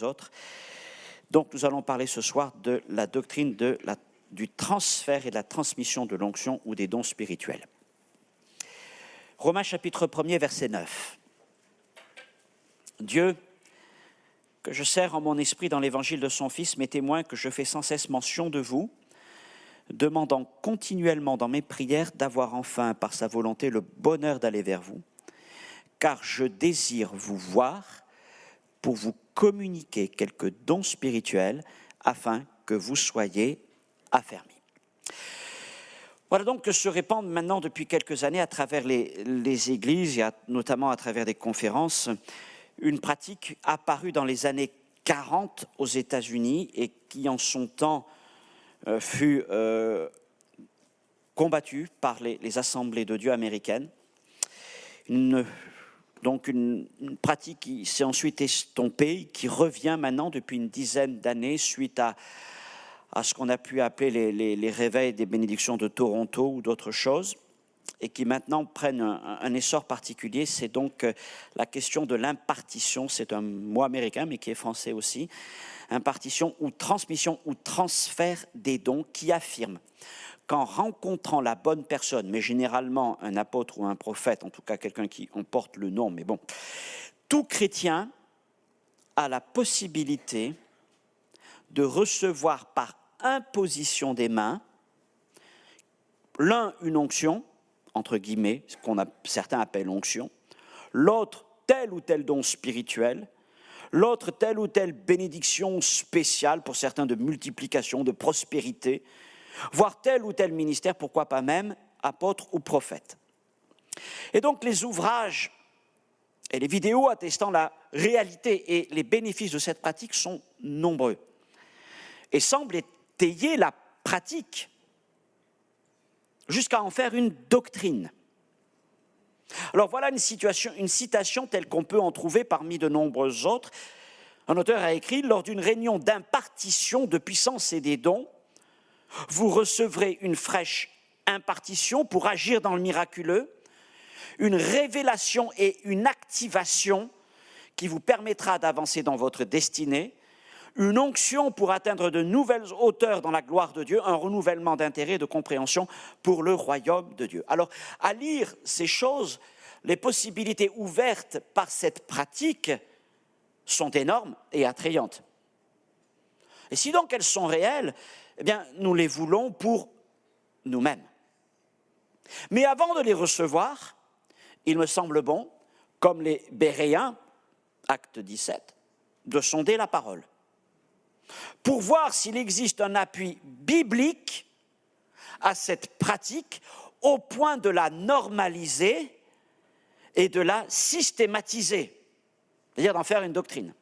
autres. Donc nous allons parler ce soir de la doctrine du transfert et de la transmission de l'onction ou des dons spirituels. Romains chapitre 1er, verset 9. Dieu, que je sers en mon esprit dans l'évangile de son Fils, m'est témoin que je fais sans cesse mention de vous, demandant continuellement dans mes prières d'avoir enfin, par sa volonté, le bonheur d'aller vers vous, car je désire vous voir pour vous communiquer quelques dons spirituels afin que vous soyez affermis. Voilà donc que se répandent maintenant depuis quelques années à travers les églises, et notamment à travers des conférences, une pratique apparue dans les années 40 aux États-Unis et qui en son temps fut combattue par les assemblées de Dieu américaines. Une pratique qui s'est ensuite estompée, qui revient maintenant depuis une dizaine d'années suite à ce qu'on a pu appeler les réveils des bénédictions de Toronto ou d'autres choses, et qui maintenant prennent un essor particulier. C'est donc la question de l'impartition, c'est un mot américain mais qui est français aussi, impartition ou transmission ou transfert des dons, qui affirme qu'en rencontrant la bonne personne, mais généralement un apôtre ou un prophète, en tout cas quelqu'un qui en porte le nom, mais bon, tout chrétien a la possibilité de recevoir par imposition des mains, l'un une onction, entre guillemets, ce certains appellent onction, l'autre tel ou tel don spirituel, l'autre telle ou telle bénédiction spéciale, pour certains de multiplication, de prospérité, voire tel ou tel ministère, pourquoi pas même apôtre ou prophète. Et donc les ouvrages et les vidéos attestant la réalité et les bénéfices de cette pratique sont nombreux et semblent étayer la pratique jusqu'à en faire une doctrine. Alors voilà une citation telle qu'on peut en trouver parmi de nombreuses autres. Un auteur a écrit « Lors d'une réunion d'impartition de puissance et des dons, vous recevrez une fraîche impartition pour agir dans le miraculeux, une révélation et une activation qui vous permettra d'avancer dans votre destinée, une onction pour atteindre de nouvelles hauteurs dans la gloire de Dieu, un renouvellement d'intérêt et de compréhension pour le royaume de Dieu. » Alors, à lire ces choses, les possibilités ouvertes par cette pratique sont énormes et attrayantes. Et si donc elles sont réelles, eh bien, nous les voulons pour nous-mêmes. Mais avant de les recevoir, il me semble bon, comme les Béréens, acte 17, de sonder la parole, pour voir s'il existe un appui biblique à cette pratique au point de la normaliser et de la systématiser, c'est-à-dire d'en faire une doctrine.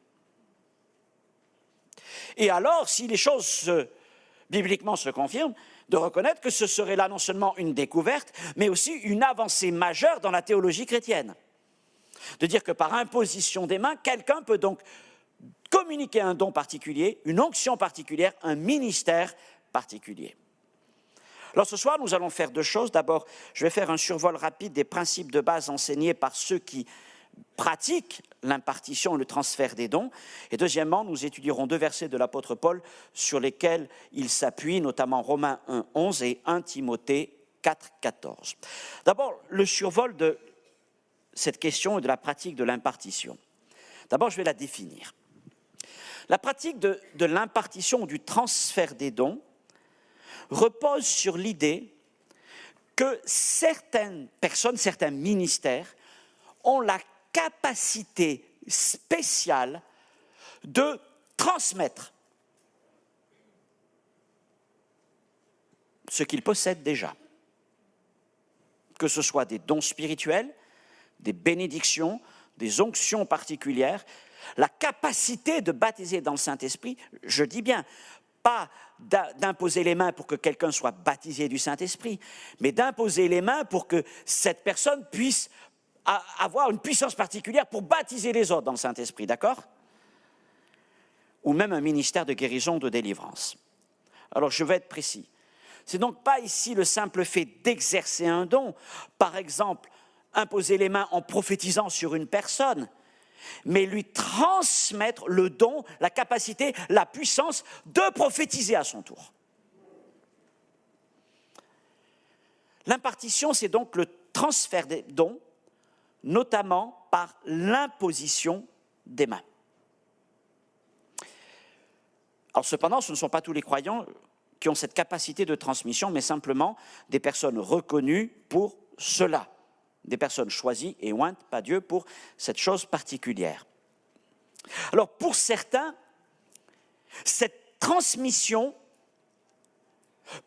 Et alors, si les choses bibliquement se confirment, de reconnaître que ce serait là non seulement une découverte, mais aussi une avancée majeure dans la théologie chrétienne. De dire que par imposition des mains, quelqu'un peut donc communiquer un don particulier, une onction particulière, un ministère particulier. Alors ce soir, nous allons faire deux choses. D'abord, je vais faire un survol rapide des principes de base enseignés par ceux qui pratiquent l'impartition et le transfert des dons. Et deuxièmement, nous étudierons deux versets de l'apôtre Paul sur lesquels il s'appuie, notamment Romains 1, 11 et 1 Timothée 4, 14. D'abord, le survol de cette question et de la pratique de l'impartition. D'abord, je vais la définir. La pratique de l'impartition ou du transfert des dons repose sur l'idée que certaines personnes, certains ministères ont la capacité spéciale de transmettre ce qu'ils possèdent déjà. Que ce soit des dons spirituels, des bénédictions, des onctions particulières, la capacité de baptiser dans le Saint-Esprit, je dis bien, pas d'imposer les mains pour que quelqu'un soit baptisé du Saint-Esprit, mais d'imposer les mains pour que cette personne puisse avoir une puissance particulière pour baptiser les autres dans le Saint-Esprit, d'accord ? Ou même un ministère de guérison, de délivrance. Alors, je vais être précis. C'est donc pas ici le simple fait d'exercer un don, par exemple, imposer les mains en prophétisant sur une personne, mais lui transmettre le don, la capacité, la puissance de prophétiser à son tour. L'impartition, c'est donc le transfert des dons, notamment par l'imposition des mains. Alors cependant, ce ne sont pas tous les croyants qui ont cette capacité de transmission, mais simplement des personnes reconnues pour cela, des personnes choisies et ointes par Dieu pour cette chose particulière. Alors pour certains, cette transmission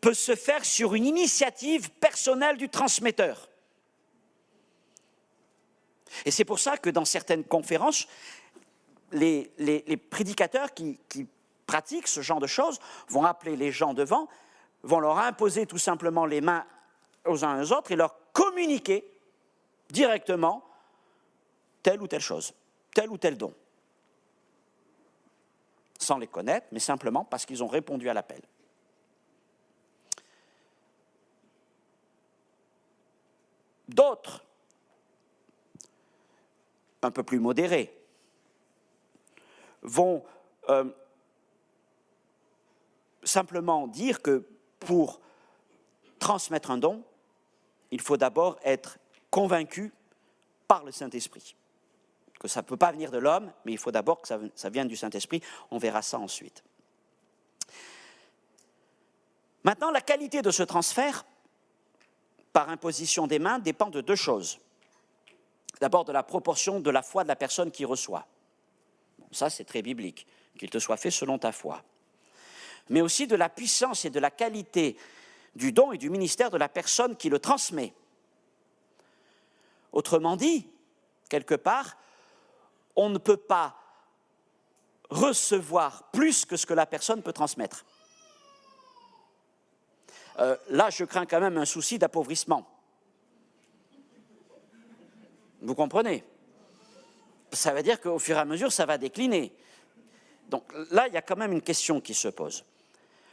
peut se faire sur une initiative personnelle du transmetteur. Et c'est pour ça que dans certaines conférences, les prédicateurs qui pratiquent ce genre de choses vont appeler les gens devant, vont leur imposer tout simplement les mains aux uns aux autres et leur communiquer directement telle ou telle chose, tel ou tel don. Sans les connaître, mais simplement parce qu'ils ont répondu à l'appel. D'autres, un peu plus modérés, vont simplement dire que pour transmettre un don, il faut d'abord être convaincu par le Saint-Esprit. Que ça ne peut pas venir de l'homme, mais il faut d'abord que ça vienne du Saint-Esprit. On verra ça ensuite. Maintenant, la qualité de ce transfert, par imposition des mains, dépend de deux choses. D'abord, de la proportion de la foi de la personne qui reçoit. Bon, ça, c'est très biblique, qu'il te soit fait selon ta foi. Mais aussi de la puissance et de la qualité du don et du ministère de la personne qui le transmet. Autrement dit, quelque part, on ne peut pas recevoir plus que ce que la personne peut transmettre. Là, je crains quand même un souci d'appauvrissement. Vous comprenez? Ça veut dire qu'au fur et à mesure, ça va décliner. Donc là, il y a quand même une question qui se pose.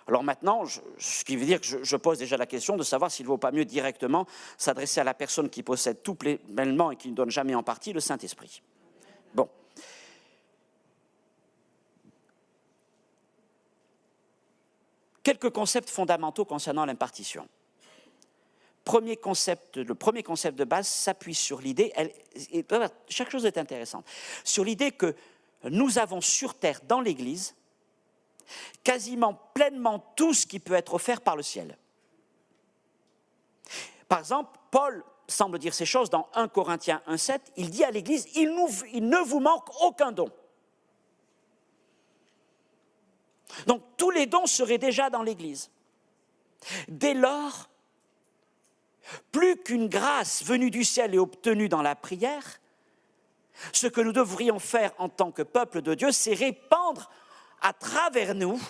Alors maintenant, ce qui veut dire que je pose déjà la question de savoir s'il ne vaut pas mieux directement s'adresser à la personne qui possède tout pleinement et qui ne donne jamais en partie le Saint-Esprit. Bon. Quelques concepts fondamentaux concernant l'impartition. Le premier concept de base s'appuie sur l'idée, chaque chose est intéressante, sur l'idée que nous avons sur terre, dans l'Église, quasiment pleinement tout ce qui peut être offert par le ciel. Par exemple, Paul semble dire ces choses dans 1 Corinthiens 1,7, il dit à l'Église, il ne vous manque aucun don. Donc tous les dons seraient déjà dans l'Église. Dès lors, plus qu'une grâce venue du ciel et obtenue dans la prière, ce que nous devrions faire en tant que peuple de Dieu, c'est répandre à travers nous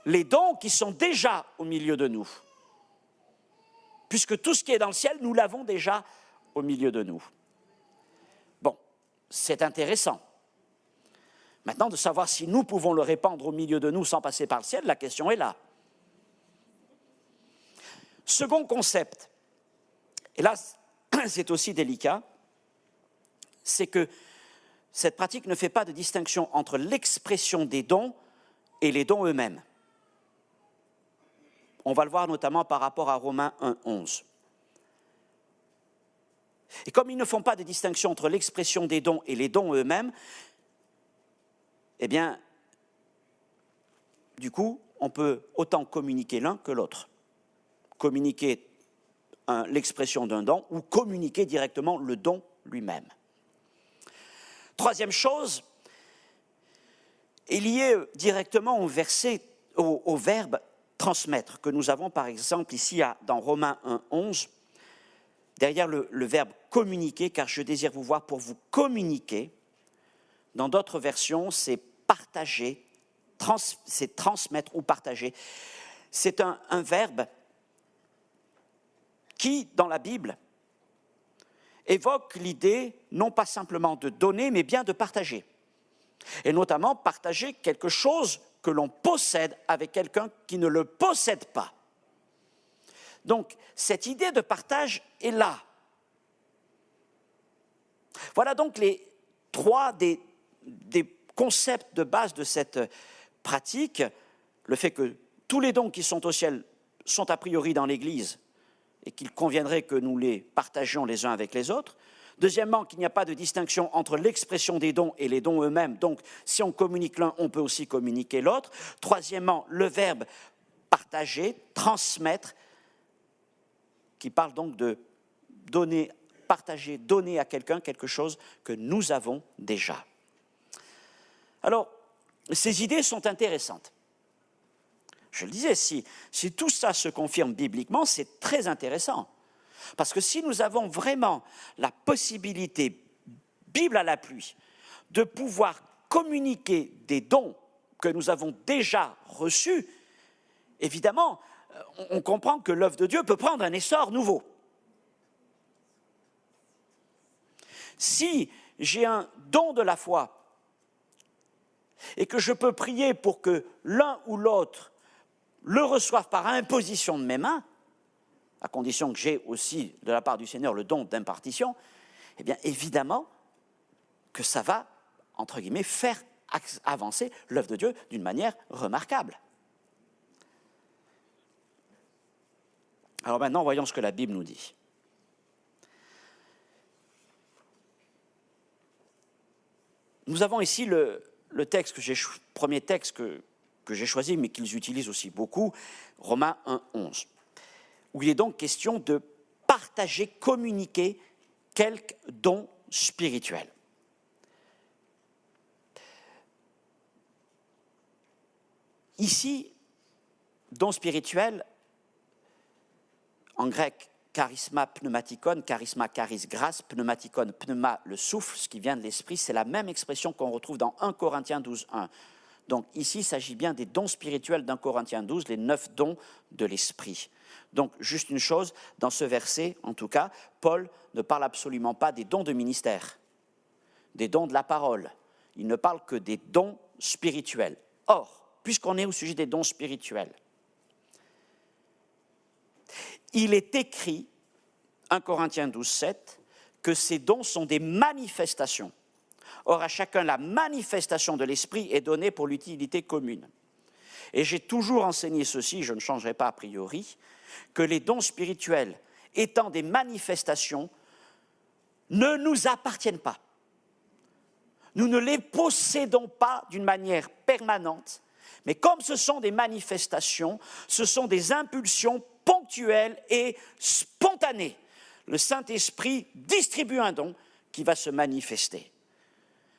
les dons qui sont déjà au milieu de nous. Puisque tout ce qui est dans le ciel, nous l'avons déjà au milieu de nous. Bon, c'est intéressant. Maintenant, de savoir si nous pouvons le répandre au milieu de nous sans passer par le ciel, la question est là. Second concept, et là, c'est aussi délicat, c'est que cette pratique ne fait pas de distinction entre l'expression des dons et les dons eux-mêmes. On va le voir notamment par rapport à Romains 1,11. Et comme ils ne font pas de distinction entre l'expression des dons et les dons eux-mêmes, eh bien, du coup, on peut autant communiquer l'un que l'autre. Communiquer l'expression d'un don ou communiquer directement le don lui-même. Troisième chose est liée directement au verbe transmettre, que nous avons par exemple ici dans Romains 1,11, derrière le verbe communiquer, car je désire vous voir pour vous communiquer. Dans d'autres versions, c'est partager, c'est transmettre ou partager. C'est un verbe qui, dans la Bible, évoque l'idée non pas simplement de donner, mais bien de partager. Et notamment partager quelque chose que l'on possède avec quelqu'un qui ne le possède pas. Donc, cette idée de partage est là. Voilà donc trois des concepts de base de cette pratique. Le fait que tous les dons qui sont au ciel sont a priori dans l'Église et qu'il conviendrait que nous les partagions les uns avec les autres. Deuxièmement, qu'il n'y a pas de distinction entre l'expression des dons et les dons eux-mêmes. Donc, si on communique l'un, on peut aussi communiquer l'autre. Troisièmement, le verbe partager, transmettre, qui parle donc de donner, partager, donner à quelqu'un quelque chose que nous avons déjà. Alors, ces idées sont intéressantes. Je le disais, si tout ça se confirme bibliquement, c'est très intéressant. Parce que si nous avons vraiment la possibilité, Bible à l'appui, de pouvoir communiquer des dons que nous avons déjà reçus, évidemment, on comprend que l'œuvre de Dieu peut prendre un essor nouveau. Si j'ai un don de la foi et que je peux prier pour que l'un ou l'autre le reçoive par imposition de mes mains, à condition que j'ai aussi de la part du Seigneur le don d'impartition, eh bien évidemment que ça va, entre guillemets, faire avancer l'œuvre de Dieu d'une manière remarquable. Alors maintenant, voyons ce que la Bible nous dit. Nous avons ici le texte premier texte que j'ai choisi, mais qu'ils utilisent aussi beaucoup, Romains 1, 11, où il est donc question de partager, communiquer quelques dons spirituels. Ici, dons spirituels, en grec, charisma pneumatikon, charisma charis grâce, pneumatikon pneuma le souffle, ce qui vient de l'esprit, c'est la même expression qu'on retrouve dans 1 Corinthiens 12, 1. Donc ici, il s'agit bien des dons spirituels d'1 Corinthiens 12, les 9 dons de l'esprit. Donc juste une chose, dans ce verset, en tout cas, Paul ne parle absolument pas des dons de ministère, des dons de la parole. Il ne parle que des dons spirituels. Or, puisqu'on est au sujet des dons spirituels, il est écrit, 1 Corinthiens 12, 7, que ces dons sont des manifestations. Or, à chacun, la manifestation de l'esprit est donnée pour l'utilité commune. Et j'ai toujours enseigné ceci, je ne changerai pas a priori, que les dons spirituels, étant des manifestations, ne nous appartiennent pas. Nous ne les possédons pas d'une manière permanente, mais comme ce sont des manifestations, ce sont des impulsions ponctuelles et spontanées. Le Saint-Esprit distribue un don qui va se manifester.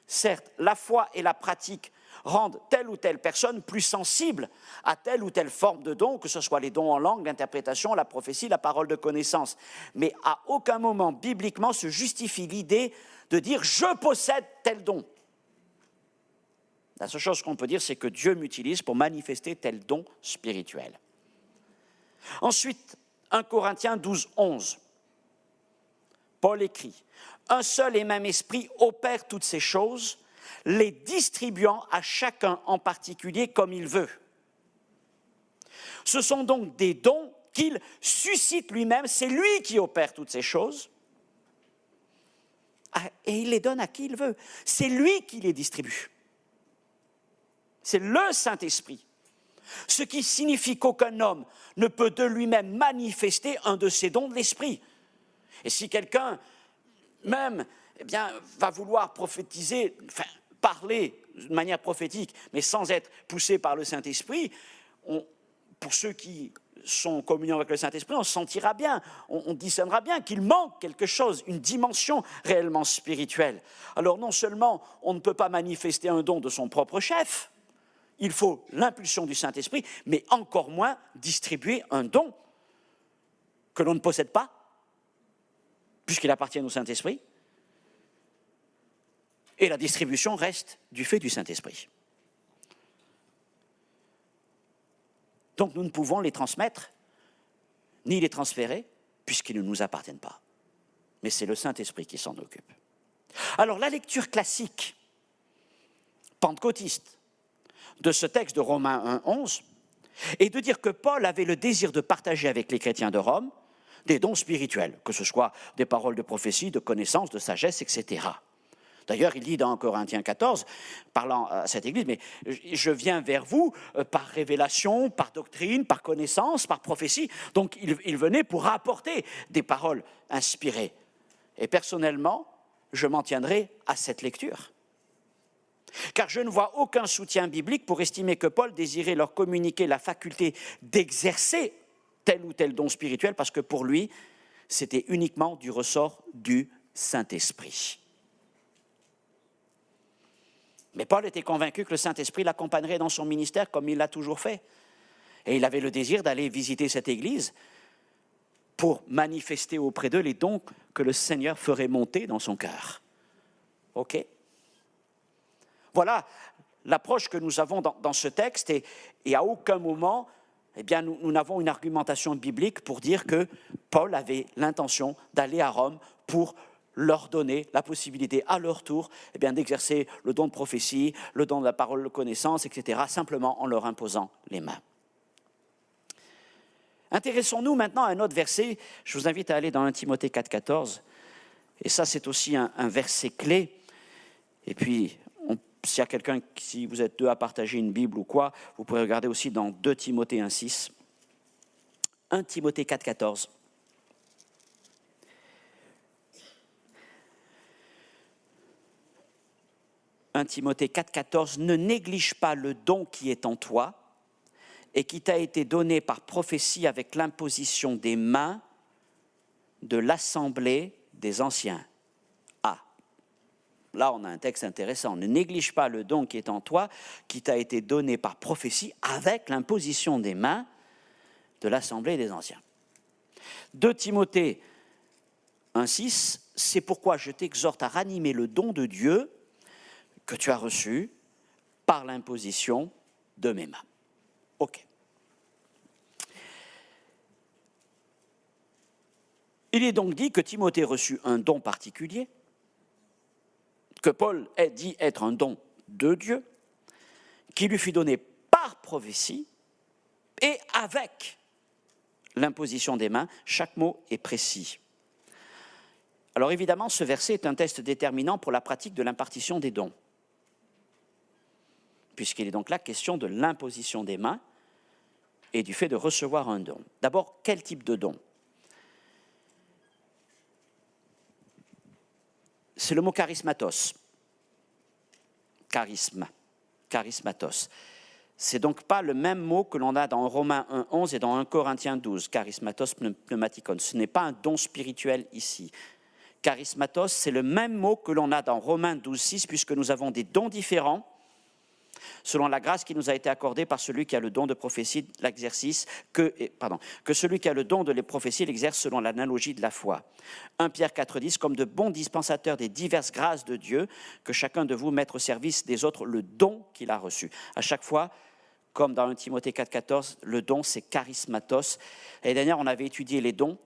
Certes, la foi et la pratique rendent telle ou telle personne plus sensible à telle ou telle forme de don, que ce soit les dons en langue, l'interprétation, la prophétie, la parole de connaissance. Mais à aucun moment, bibliquement, se justifie l'idée de dire « je possède tel don ». La seule chose qu'on peut dire, c'est que Dieu m'utilise pour manifester tel don spirituel. Ensuite, 1 Corinthiens 12, 11. Paul écrit « Un seul et même esprit opère toutes ces choses, les distribuant à chacun en particulier comme il veut. Ce sont donc des dons qu'il suscite lui-même, c'est lui qui opère toutes ces choses, et il les donne à qui il veut. C'est lui qui les distribue. C'est le Saint-Esprit. Ce qui signifie qu'aucun homme ne peut de lui-même manifester un de ces dons de l'Esprit. Et si quelqu'un, même, va vouloir prophétiser, parler de manière prophétique, mais sans être poussé par le Saint-Esprit, pour ceux qui sont en communion avec le Saint-Esprit, on se sentira bien, on discernera bien qu'il manque quelque chose, une dimension réellement spirituelle. Alors non seulement on ne peut pas manifester un don de son propre chef, il faut l'impulsion du Saint-Esprit, mais encore moins distribuer un don que l'on ne possède pas, puisqu'il appartient au Saint-Esprit, et la distribution reste du fait du Saint-Esprit. Donc nous ne pouvons les transmettre, ni les transférer, puisqu'ils ne nous appartiennent pas. Mais c'est le Saint-Esprit qui s'en occupe. Alors la lecture classique, pentecôtiste, de ce texte de Romains 1, 11, est de dire que Paul avait le désir de partager avec les chrétiens de Rome des dons spirituels, que ce soit des paroles de prophétie, de connaissance, de sagesse, etc. D'ailleurs, il dit dans Corinthiens 14, parlant à cette église, mais je viens vers vous par révélation, par doctrine, par connaissance, par prophétie. Donc, il venait pour apporter des paroles inspirées. Et personnellement, je m'en tiendrai à cette lecture. Car je ne vois aucun soutien biblique pour estimer que Paul désirait leur communiquer la faculté d'exercer tel ou tel don spirituel, parce que pour lui, c'était uniquement du ressort du Saint-Esprit. Mais Paul était convaincu que le Saint-Esprit l'accompagnerait dans son ministère comme il l'a toujours fait. Et il avait le désir d'aller visiter cette église pour manifester auprès d'eux les dons que le Seigneur ferait monter dans son cœur. OK ? Voilà l'approche que nous avons dans ce texte et à aucun moment, eh bien, nous n'avons une argumentation biblique pour dire que Paul avait l'intention d'aller à Rome pour leur donner la possibilité à leur tour eh bien, d'exercer le don de prophétie, le don de la parole de connaissance, etc., simplement en leur imposant les mains. Intéressons-nous maintenant à un autre verset. Je vous invite à aller dans 1 Timothée 4, 14. Et ça, c'est aussi un verset clé. Et puis, s'il y a quelqu'un, si vous êtes deux à partager une Bible ou quoi, vous pouvez regarder aussi dans 2 Timothée 1, 6. 1 Timothée 4, 14. « 1 Timothée 4, 14. Ne néglige pas le don qui est en toi et qui t'a été donné par prophétie avec l'imposition des mains de l'assemblée des anciens. » Là, on a un texte intéressant. Ne néglige pas le don qui est en toi, qui t'a été donné par prophétie avec l'imposition des mains de l'assemblée des anciens. 2 Timothée 1,6, c'est pourquoi je t'exhorte à ranimer le don de Dieu que tu as reçu par l'imposition de mes mains. OK. Il est donc dit que Timothée reçut un don particulier, que Paul dit être un don de Dieu, qui lui fut donné par prophétie et avec l'imposition des mains. Chaque mot est précis. Alors évidemment, ce verset est un test déterminant pour la pratique de l'impartition des dons, puisqu'il est donc là question de l'imposition des mains et du fait de recevoir un don. D'abord, quel type de don ? C'est le mot charismatos. Charismatos. C'est donc pas le même mot que l'on a dans Romains 1,11 et dans 1 Corinthiens 12, charismatos pneumatikon. Ce n'est pas un don spirituel ici. Charismatos, c'est le même mot que l'on a dans Romains 12,6, puisque nous avons des dons différents selon la grâce qui nous a été accordée par celui qui a le don de prophétie, l'exercice, que celui qui a le don de les prophéties l'exerce selon l'analogie de la foi. 1 Pierre 4,10, comme de bons dispensateurs des diverses grâces de Dieu, que chacun de vous mette au service des autres le don qu'il a reçu. À chaque fois, comme dans 1 Timothée 4,14, le don c'est charismatos. L'année dernière, on avait étudié les dons.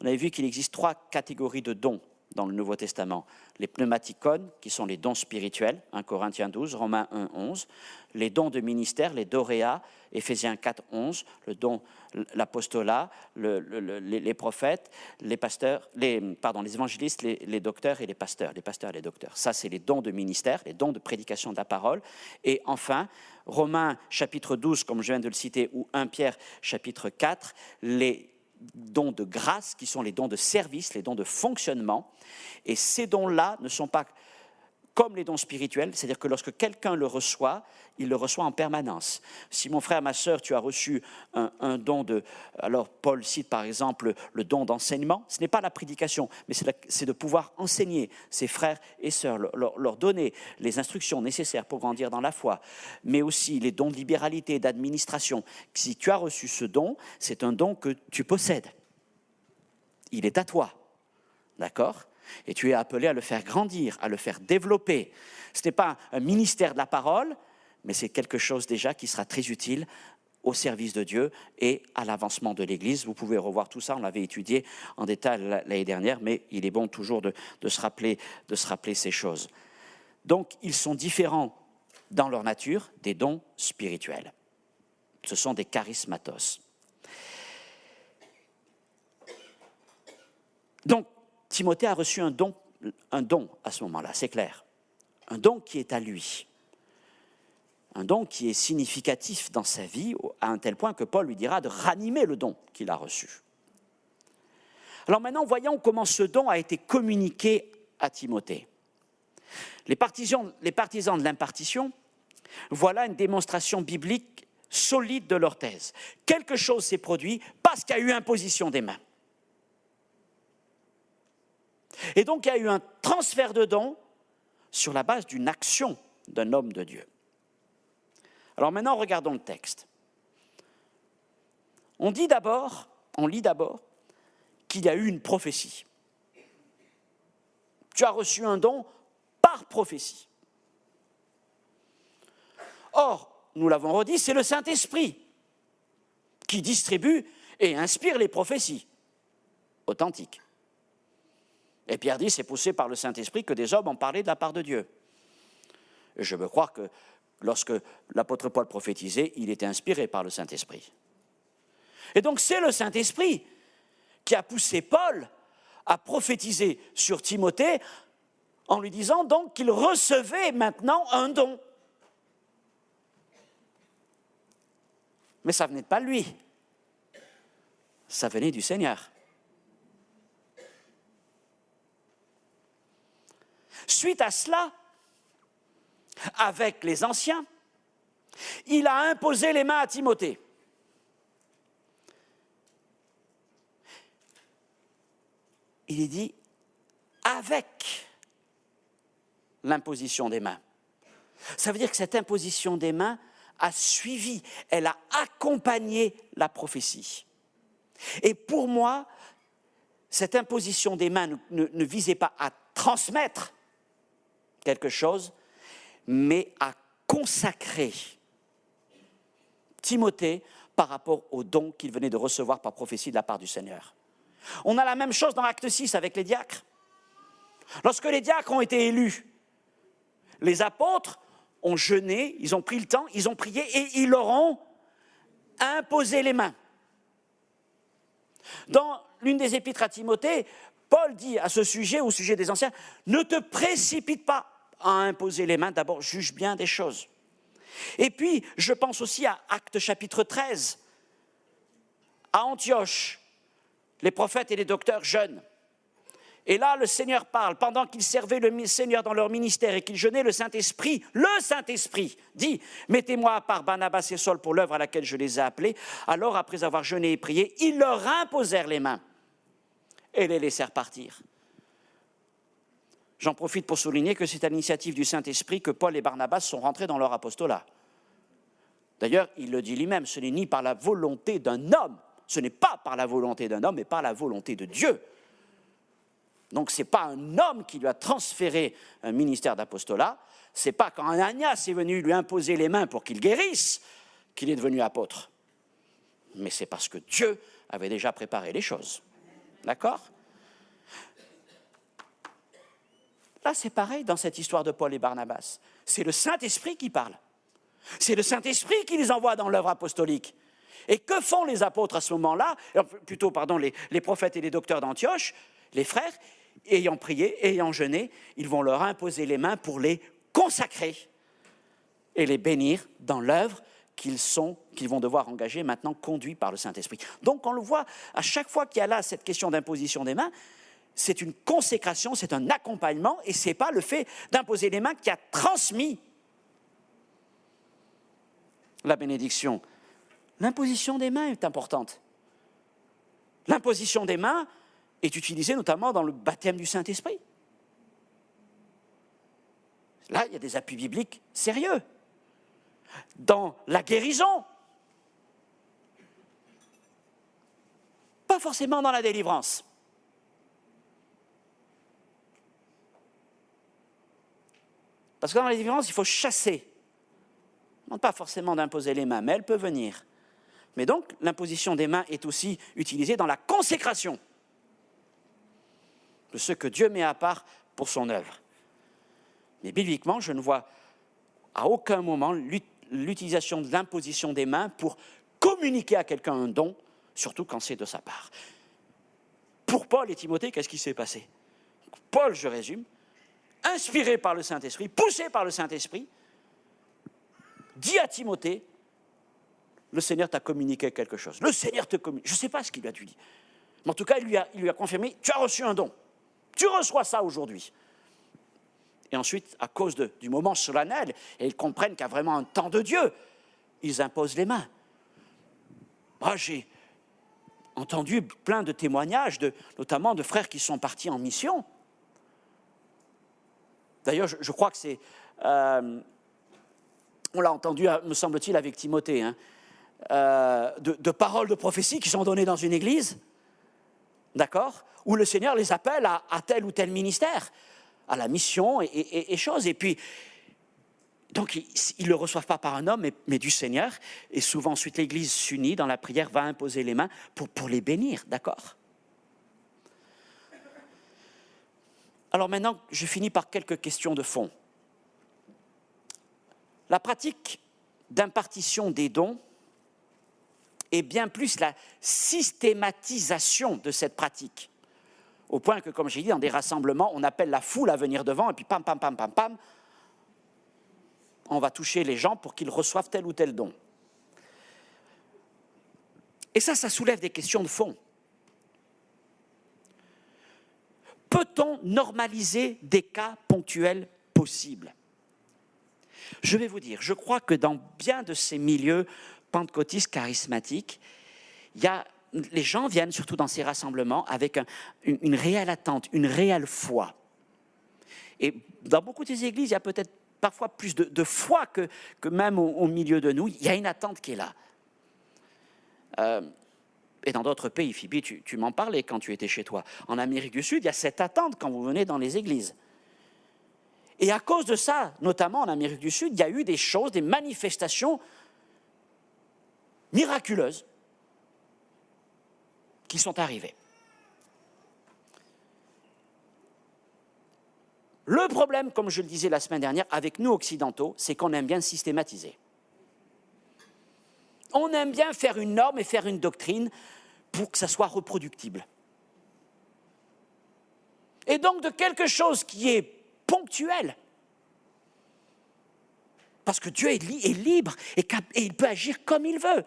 On avait vu qu'il existe 3 catégories de dons dans le Nouveau Testament. Les pneumatikon, qui sont les dons spirituels, 1 Corinthiens 12, Romains 1, 11. Les dons de ministère, les doréas, Éphésiens 4, 11. Le don, l'apostolat, les prophètes, les pasteurs, les évangélistes, les docteurs et les pasteurs. Les pasteurs et les docteurs. Ça, c'est les dons de ministère, les dons de prédication de la parole. Et enfin, Romains chapitre 12, comme je viens de le citer, ou 1 Pierre chapitre 4, les dons de grâce, qui sont les dons de service, les dons de fonctionnement. Et ces dons-là ne sont pas comme les dons spirituels, c'est-à-dire que lorsque quelqu'un le reçoit, il le reçoit en permanence. Si mon frère, ma sœur, tu as reçu un don de... Alors Paul cite par exemple le don d'enseignement, ce n'est pas la prédication, mais c'est de pouvoir enseigner ses frères et sœurs, leur donner les instructions nécessaires pour grandir dans la foi, mais aussi les dons de libéralité, d'administration. Si tu as reçu ce don, c'est un don que tu possèdes. Il est à toi, d'accord ? Et tu es appelé à le faire grandir, à le faire développer. Ce n'est pas un ministère de la parole, mais c'est quelque chose déjà qui sera très utile au service de Dieu et à l'avancement de l'Église. Vous pouvez revoir tout ça, on l'avait étudié en détail l'année dernière, mais il est bon toujours de se rappeler ces choses. Donc, ils sont différents dans leur nature des dons spirituels. Ce sont des charismatos. Donc, Timothée a reçu un don à ce moment-là, c'est clair. un don qui est à lui. Un don qui est significatif dans sa vie, à un tel point que Paul lui dira de ranimer le don qu'il a reçu. Alors maintenant, voyons comment ce don a été communiqué à Timothée. Les partisans de l'impartition, voilà une démonstration biblique solide de leur thèse. Quelque chose s'est produit parce qu'il y a eu imposition des mains. Et donc il y a eu un transfert de dons sur la base d'une action d'un homme de Dieu. Alors maintenant, regardons le texte. On lit d'abord qu'il y a eu une prophétie. Tu as reçu un don par prophétie. Or, nous l'avons redit, c'est le Saint-Esprit qui distribue et inspire les prophéties authentiques. Et Pierre dit, c'est poussé par le Saint-Esprit que des hommes ont parlé de la part de Dieu. Et je veux croire que lorsque l'apôtre Paul prophétisait, il était inspiré par le Saint-Esprit. Et donc c'est le Saint-Esprit qui a poussé Paul à prophétiser sur Timothée en lui disant donc qu'il recevait maintenant un don. Mais ça ne venait pas de lui, ça venait du Seigneur. Suite à cela, avec les anciens, il a imposé les mains à Timothée. Il est dit avec l'imposition des mains. Ça veut dire que cette imposition des mains a suivi, elle a accompagné la prophétie. Et pour moi, cette imposition des mains ne visait pas à transmettre quelque chose, mais à consacrer Timothée par rapport au don qu'il venait de recevoir par prophétie de la part du Seigneur. On a la même chose dans Acte 6 avec les diacres. Lorsque les diacres ont été élus, les apôtres ont jeûné, ils ont pris le temps, ils ont prié et ils leur ont imposé les mains. Dans l'une des épîtres à Timothée, Paul dit à ce sujet, au sujet des anciens, ne te précipite pas à imposer les mains, d'abord juge bien des choses. Et puis, je pense aussi à Actes chapitre 13, à Antioche, les prophètes et les docteurs jeûnent. Et là, le Seigneur parle, pendant qu'ils servaient le Seigneur dans leur ministère et qu'ils jeûnaient, le Saint-Esprit dit, mettez-moi à part Barnabas et Saul pour l'œuvre à laquelle je les ai appelés. Alors, après avoir jeûné et prié, ils leur imposèrent les mains et les laissèrent partir. J'en profite pour souligner que c'est à l'initiative du Saint-Esprit que Paul et Barnabas sont rentrés dans leur apostolat. D'ailleurs, il le dit lui-même, ce n'est ni par la volonté d'un homme, ce n'est pas par la volonté d'un homme, mais par la volonté de Dieu. Donc ce n'est pas un homme qui lui a transféré un ministère d'apostolat, ce n'est pas quand Ananias est venu lui imposer les mains pour qu'il guérisse qu'il est devenu apôtre. Mais c'est parce que Dieu avait déjà préparé les choses. D'accord ? Là, c'est pareil dans cette histoire de Paul et Barnabas. C'est le Saint-Esprit qui parle. C'est le Saint-Esprit qui les envoie dans l'œuvre apostolique. Et que font les apôtres à ce moment-là ? Les prophètes et les docteurs d'Antioche, les frères, ayant prié, ayant jeûné, ils vont leur imposer les mains pour les consacrer et les bénir dans l'œuvre qu'ils vont devoir engager maintenant, conduits par le Saint-Esprit. Donc on le voit, à chaque fois qu'il y a là cette question d'imposition des mains, c'est une consécration, c'est un accompagnement, et ce n'est pas le fait d'imposer les mains qui a transmis la bénédiction. L'imposition des mains est importante. L'imposition des mains est utilisée notamment dans le baptême du Saint-Esprit. Là, il y a des appuis bibliques sérieux. Dans la guérison, pas forcément dans la délivrance. Parce que dans la délivrance, il faut chasser. Non pas forcément d'imposer les mains, mais elle peut venir. Mais donc, l'imposition des mains est aussi utilisée dans la consécration de ce que Dieu met à part pour son œuvre. Mais bibliquement, je ne vois à aucun moment l'utilisation de l'imposition des mains pour communiquer à quelqu'un un don, surtout quand c'est de sa part. Pour Paul et Timothée, qu'est-ce qui s'est passé ? Paul, je résume, inspiré par le Saint-Esprit, poussé par le Saint-Esprit, dit à Timothée, le Seigneur t'a communiqué quelque chose. Le Seigneur te communique. Je ne sais pas ce qu'il lui a dit. Mais en tout cas, il lui a confirmé, tu as reçu un don. Tu reçois ça aujourd'hui. Et ensuite, à cause du moment solennel, et ils comprennent qu'il y a vraiment un temps de Dieu, ils imposent les mains. Moi, j'ai entendu plein de témoignages, notamment de frères qui sont partis en mission. D'ailleurs, je crois que c'est... on l'a entendu, me semble-t-il, avec Timothée, hein, de paroles de prophétie qui sont données dans une église, d'accord, où le Seigneur les appelle à tel ou tel ministère, à la mission et choses. Et puis, donc, ils ne le reçoivent pas par un homme, mais du Seigneur. Et souvent, ensuite, l'Église s'unit dans la prière, va imposer les mains pour les bénir, d'accord? Alors maintenant, je finis par quelques questions de fond. La pratique d'impartition des dons est bien plus la systématisation de cette pratique. Au point que, comme j'ai dit, dans des rassemblements, on appelle la foule à venir devant, et puis pam, pam, pam, pam, pam, on va toucher les gens pour qu'ils reçoivent tel ou tel don. Et ça soulève des questions de fond. Peut-on normaliser des cas ponctuels possibles? Je vais vous dire, je crois que dans bien de ces milieux pentecôtistes charismatiques, les gens viennent surtout dans ces rassemblements avec une réelle attente, une réelle foi. Et dans beaucoup des églises, il y a peut-être parfois plus de foi que même au milieu de nous. Il y a une attente qui est là. Et dans d'autres pays, Phoebe, tu m'en parlais quand tu étais chez toi. En Amérique du Sud, il y a cette attente quand vous venez dans les églises. Et à cause de ça, notamment en Amérique du Sud, il y a eu des choses, des manifestations miraculeuses qui sont arrivées. Le problème, comme je le disais la semaine dernière, avec nous occidentaux, c'est qu'on aime bien systématiser. On aime bien faire une norme et faire une doctrine pour que ça soit reproductible. Et donc de quelque chose qui est ponctuel, parce que Dieu est libre et il peut agir comme il veut.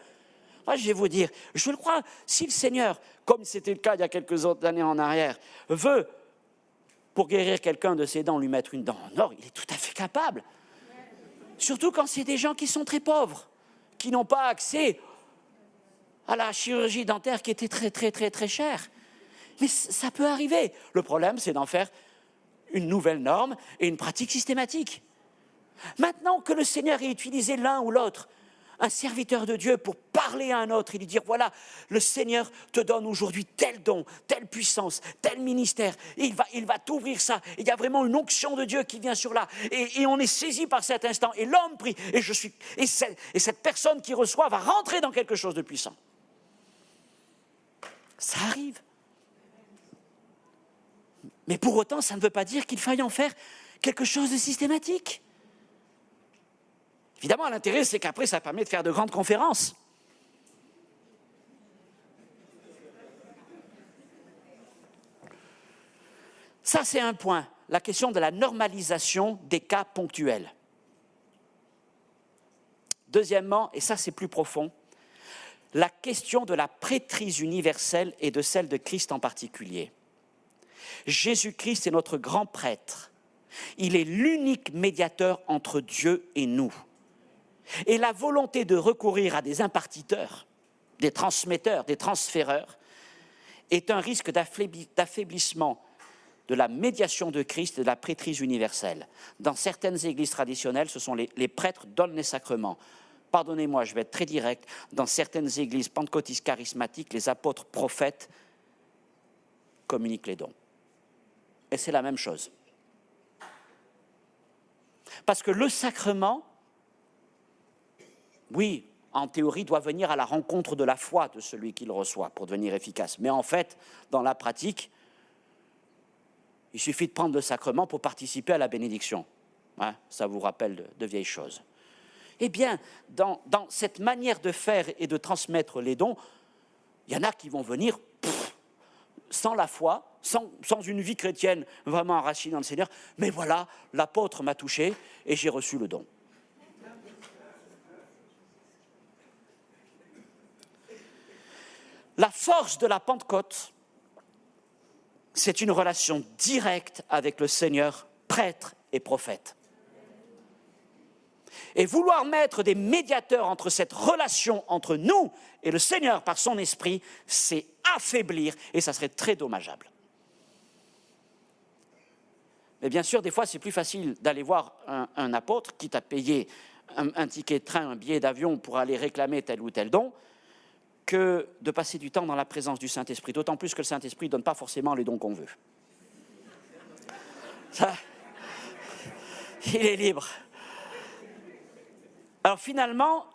Moi, je vais vous dire, je le crois, si le Seigneur, comme c'était le cas il y a quelques autres années en arrière, veut, pour guérir quelqu'un de ses dents, lui mettre une dent en or, il est tout à fait capable. Surtout quand c'est des gens qui sont très pauvres, qui n'ont pas accès à la chirurgie dentaire qui était très, très, très, très chère. Mais ça peut arriver. Le problème, c'est d'en faire une nouvelle norme et une pratique systématique. Maintenant que le Seigneur ait utilisé l'un ou l'autre, un serviteur de Dieu pour parler à un autre et lui dire, voilà, le Seigneur te donne aujourd'hui tel don, telle puissance, tel ministère, et il va t'ouvrir ça, et il y a vraiment une onction de Dieu qui vient sur là, et on est saisi par cet instant, et l'homme prie, et cette personne qui reçoit va rentrer dans quelque chose de puissant. Ça arrive. Mais pour autant, ça ne veut pas dire qu'il faille en faire quelque chose de systématique. Évidemment, l'intérêt, c'est qu'après, ça permet de faire de grandes conférences. Ça, c'est un point, la question de la normalisation des cas ponctuels. Deuxièmement, et ça, c'est plus profond, la question de la prêtrise universelle et de celle de Christ en particulier. Jésus-Christ est notre grand prêtre. Il est l'unique médiateur entre Dieu et nous. Et la volonté de recourir à des impartiteurs, des transmetteurs, des transféreurs, est un risque d'affaiblissement de la médiation de Christ et de la prêtrise universelle. Dans certaines églises traditionnelles, ce sont les prêtres donnent les sacrements. Pardonnez-moi, je vais être très direct, dans certaines églises pentecôtistes charismatiques, les apôtres prophètes communiquent les dons. Et c'est la même chose. Parce que le sacrement, oui, en théorie, doit venir à la rencontre de la foi de celui qui le reçoit pour devenir efficace. Mais en fait, dans la pratique, il suffit de prendre le sacrement pour participer à la bénédiction. Hein, ça vous rappelle de vieilles choses. Eh bien, dans cette manière de faire et de transmettre les dons, il y en a qui vont venir sans la foi, sans une vie chrétienne vraiment enracinée dans le Seigneur, mais voilà, l'apôtre m'a touché et j'ai reçu le don. La force de la Pentecôte, c'est une relation directe avec le Seigneur, prêtre et prophète. Et vouloir mettre des médiateurs entre cette relation entre nous et le Seigneur par son esprit, c'est affaiblir et ça serait très dommageable. Mais bien sûr, des fois, c'est plus facile d'aller voir un apôtre qui t'a payé un ticket de train, un billet d'avion pour aller réclamer tel ou tel don, que de passer du temps dans la présence du Saint-Esprit, d'autant plus que le Saint-Esprit ne donne pas forcément les dons qu'on veut. Ça, il est libre. Alors finalement,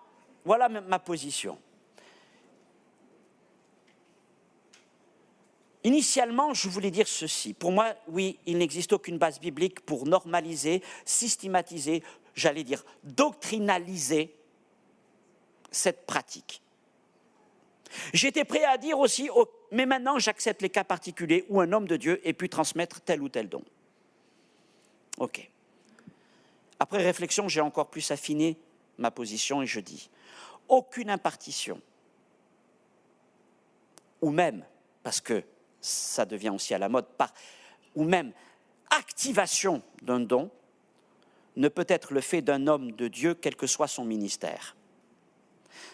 voilà ma position. Initialement, je voulais dire ceci. Pour moi, oui, il n'existe aucune base biblique pour normaliser, systématiser, j'allais dire doctrinaliser cette pratique. J'étais prêt à dire aussi, mais maintenant j'accepte les cas particuliers où un homme de Dieu ait pu transmettre tel ou tel don. Ok. Après réflexion, j'ai encore plus affiné ma position et je dis, aucune impartition, ou même, parce que ça devient aussi à la mode, ou même activation d'un don, ne peut être le fait d'un homme de Dieu, quel que soit son ministère.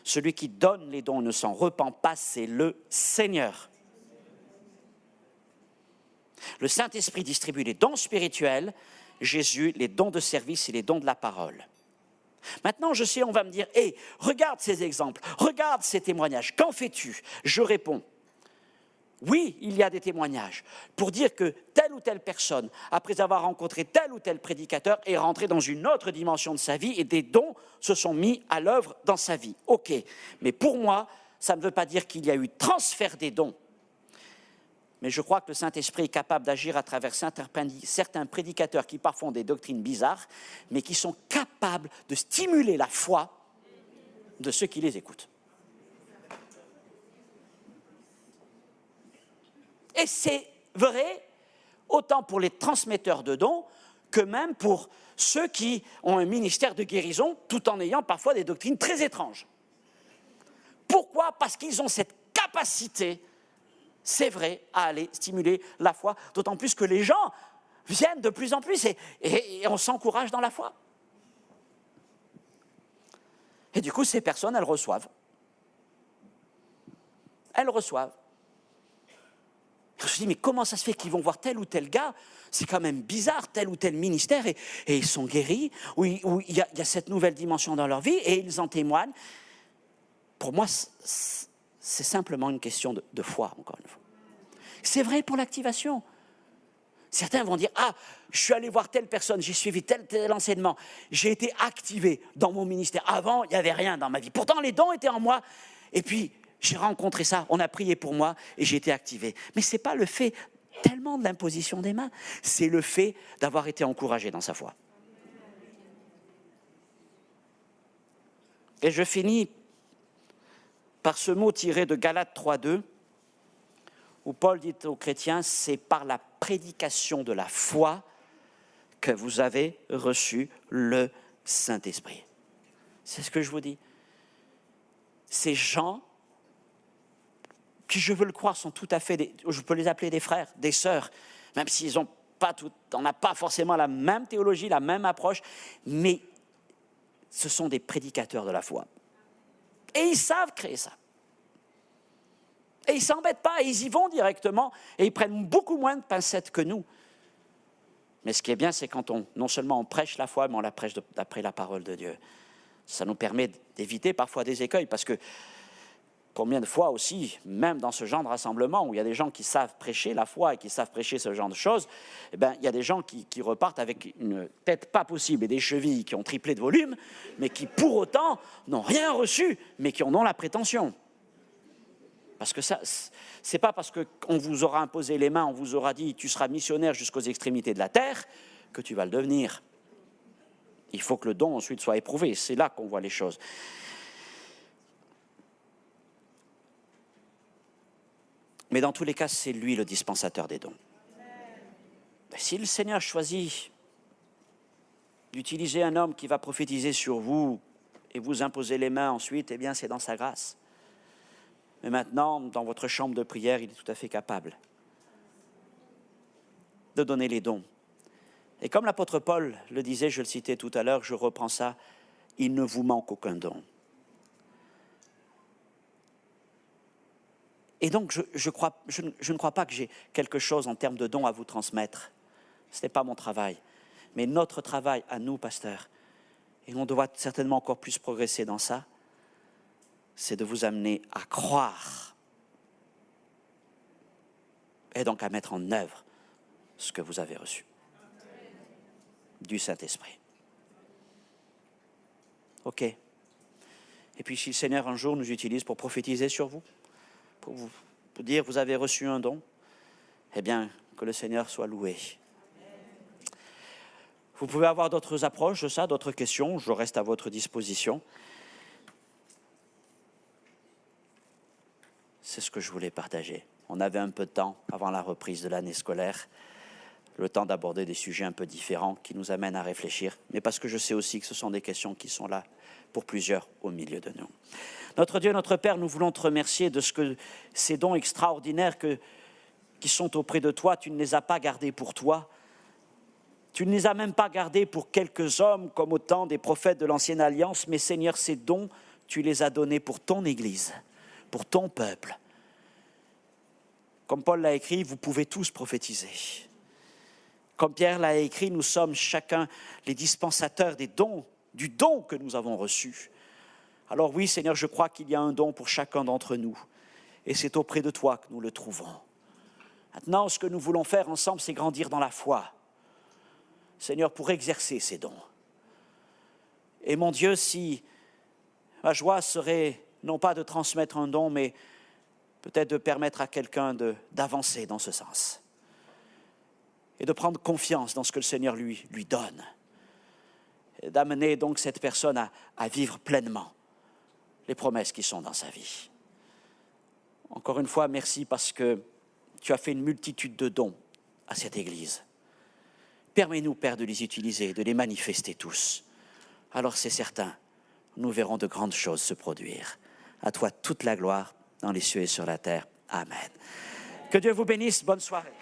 Celui qui donne les dons ne s'en repent pas, c'est le Seigneur. Le Saint-Esprit distribue les dons spirituels, Jésus, les dons de service et les dons de la parole. Maintenant, je sais, on va me dire, hey, regarde ces exemples, regarde ces témoignages, qu'en fais-tu? Je réponds, oui, il y a des témoignages pour dire que telle ou telle personne, après avoir rencontré tel ou tel prédicateur, est rentrée dans une autre dimension de sa vie et des dons se sont mis à l'œuvre dans sa vie. Ok, mais pour moi, ça ne veut pas dire qu'il y a eu transfert des dons. Mais je crois que le Saint-Esprit est capable d'agir à travers certains prédicateurs qui parfois ont des doctrines bizarres, mais qui sont capables de stimuler la foi de ceux qui les écoutent. Et c'est vrai autant pour les transmetteurs de dons que même pour ceux qui ont un ministère de guérison tout en ayant parfois des doctrines très étranges. Pourquoi? Parce qu'ils ont cette capacité, c'est vrai, à aller stimuler la foi, d'autant plus que les gens viennent de plus en plus et on s'encourage dans la foi. Et du coup, ces personnes, elles reçoivent. Elles reçoivent. Je me suis dit, mais comment ça se fait qu'ils vont voir tel ou tel gars? C'est quand même bizarre, tel ou tel ministère, et ils sont guéris, où il y a cette nouvelle dimension dans leur vie, et ils en témoignent. Pour moi, c'est simplement une question de foi, encore une fois. C'est vrai pour l'activation. Certains vont dire, ah, je suis allé voir telle personne, j'ai suivi tel enseignement, j'ai été activé dans mon ministère. Avant, il n'y avait rien dans ma vie. Pourtant, les dons étaient en moi, et puis j'ai rencontré ça, on a prié pour moi et j'ai été activé. Mais ce n'est pas le fait tellement de l'imposition des mains, c'est le fait d'avoir été encouragé dans sa foi. Et je finis par ce mot tiré de Galates 3:2, où Paul dit aux chrétiens, c'est par la prédication de la foi que vous avez reçu le Saint-Esprit. C'est ce que je vous dis. Ces gens qui, je veux le croire, sont tout à fait, je peux les appeler des frères, des sœurs, même s'ils n'ont pas on n'a pas forcément la même théologie, la même approche, mais ce sont des prédicateurs de la foi. Et ils savent créer ça. Et ils ne s'embêtent pas, ils y vont directement, et ils prennent beaucoup moins de pincettes que nous. Mais ce qui est bien, c'est quand non seulement on prêche la foi, mais on la prêche d'après la parole de Dieu. Ça nous permet d'éviter parfois des écueils, parce que combien de fois aussi, même dans ce genre de rassemblement, où il y a des gens qui savent prêcher la foi et qui savent prêcher ce genre de choses, eh bien, il y a des gens qui repartent avec une tête pas possible et des chevilles qui ont triplé de volume, mais qui pour autant n'ont rien reçu, mais qui en ont la prétention. Parce que ça, c'est pas parce qu'on vous aura imposé les mains, on vous aura dit tu seras missionnaire jusqu'aux extrémités de la terre, que tu vas le devenir. Il faut que le don ensuite soit éprouvé, c'est là qu'on voit les choses. Mais dans tous les cas, c'est lui le dispensateur des dons. Et si le Seigneur choisit d'utiliser un homme qui va prophétiser sur vous et vous imposer les mains ensuite, eh bien c'est dans sa grâce. Mais maintenant, dans votre chambre de prière, il est tout à fait capable de donner les dons. Et comme l'apôtre Paul le disait, je le citais tout à l'heure, je reprends ça, il ne vous manque aucun don. Et donc, je ne crois pas que j'ai quelque chose en termes de dons à vous transmettre. Ce n'est pas mon travail. Mais notre travail à nous, pasteurs, et on doit certainement encore plus progresser dans ça, c'est de vous amener à croire et donc à mettre en œuvre ce que vous avez reçu du Saint-Esprit. OK. Et puis si le Seigneur un jour nous utilise pour prophétiser sur vous, pour dire vous avez reçu un don, eh bien que le Seigneur soit loué. Vous pouvez avoir d'autres approches de ça, d'autres questions, je reste à votre disposition. C'est ce que je voulais partager. On avait un peu de temps avant la reprise de l'année scolaire, le temps d'aborder des sujets un peu différents qui nous amènent à réfléchir, mais parce que je sais aussi que ce sont des questions qui sont là pour plusieurs au milieu de nous. Notre Dieu, notre Père, nous voulons te remercier de ces dons extraordinaires qui sont auprès de toi. Tu ne les as pas gardés pour toi. Tu ne les as même pas gardés pour quelques hommes comme au temps des prophètes de l'Ancienne Alliance, mais Seigneur, ces dons, tu les as donnés pour ton Église, pour ton peuple. Comme Paul l'a écrit, vous pouvez tous prophétiser. Comme Pierre l'a écrit, nous sommes chacun les dispensateurs des dons, du don que nous avons reçu. Alors oui, Seigneur, je crois qu'il y a un don pour chacun d'entre nous. Et c'est auprès de toi que nous le trouvons. Maintenant, ce que nous voulons faire ensemble, c'est grandir dans la foi. Seigneur, pour exercer ces dons. Et mon Dieu, si ma joie serait non pas de transmettre un don, mais peut-être de permettre à quelqu'un d'avancer dans ce sens. Et de prendre confiance dans ce que le Seigneur lui donne. Et d'amener donc cette personne à vivre pleinement les promesses qui sont dans sa vie. Encore une fois, merci parce que tu as fait une multitude de dons à cette Église. Permets-nous, Père, de les utiliser, de les manifester tous. Alors c'est certain, nous verrons de grandes choses se produire. À toi toute la gloire dans les cieux et sur la terre. Amen. Que Dieu vous bénisse. Bonne soirée.